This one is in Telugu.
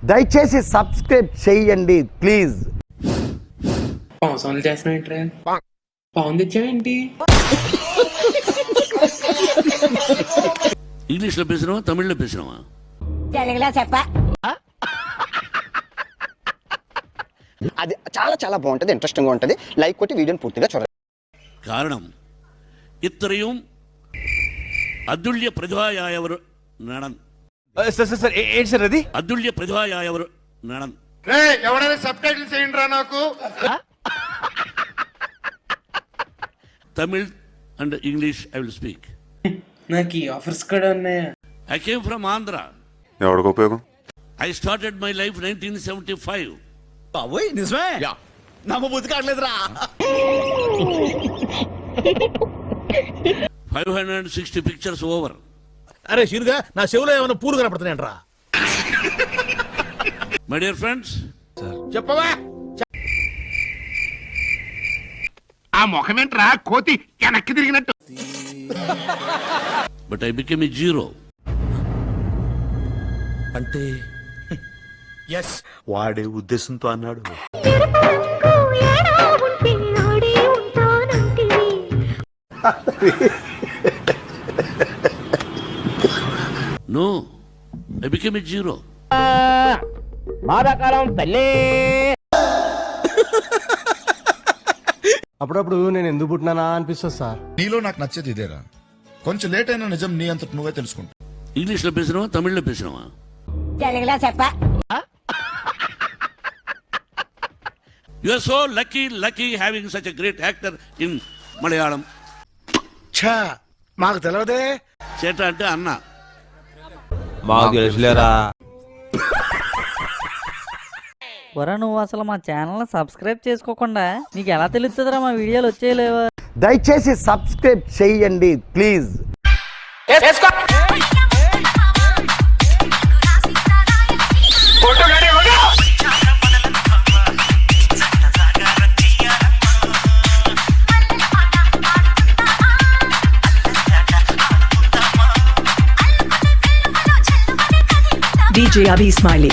దయచేసి సబ్స్క్రైబ్ చేయండి ప్లీజ్. పవన్ చేస్తున్నావు పవన్ తెచ్చావేంటి? ఇంగ్లీష్లో పేసినావా తమిళ్లో పేసినావా? తెలుగులో చెప్పా. అది చాలా చాలా బాగుంటుంది, ఇంట్రెస్టింగ్గా ఉంటుంది. లైక్ కొట్టి వీడియోని పూర్తిగా చూడండి. കാരണം ഇത്രയും അതുല്യ പ്രതിഭയായവർ ఏంటి సార్ అది? അതുല്య പ്രതിഭയായവർ ఎవరైనా సబ్ టైటిల్స్ ఏంట్రా నాకు? Tamil and English I will speak. నాకు ఈ ఆఫర్స్ కూడా ఉన్నాయా? I came from Andhra. ఎవరికి ఉపయోగం? I started my life 1975. నిజమే నమ్మబుద్ధి కావట్లేదురా. 560 పిక్చర్స్ ఓవర్. అరే షీరుగా నా చెవులో ఏమైనా పూలు కనపడుతున్నాయంట్రా. మై డియర్ ఫ్రెండ్స్, చెప్పవా? ఆ ముఖమేంట్రా కోతి వెనక్కి తిరిగినట్టు? But I became a zero. అంటే ఎస్ వాడే ఉద్దేశంతో అన్నాడు. No, I became a zero. అప్పుడప్పుడు నేను ఎందుకు పుట్టినానా అనిపిస్తుంది సార్. నీలో నాకు నచ్చేది ఇదేరా, కొంచెం లేట్ అయినా నిజం నీ అంతటి నువ్వే తెలుసుకుంటా. ఇంగ్లీష్లో పేసినావా తమిళ్లో పేసినావా? తెలుగులో చెప్పా. You are so lucky having such a great actor in Malayalam. ఛా మాకు తెలియదే. చేట అంటే అన్న. మాకు తెలుసులేరా. ఒరా నువ్వు అసలు మా ఛానల్ సబ్స్క్రైబ్ చేసుకోకుండా నీకు ఎలా తెలుస్తుందిరా మా వీడియోలు వచ్చేయలేవా? దయచేసి సబ్స్క్రైబ్ చేయండి ప్లీజ్. DJ Abhi Smiley.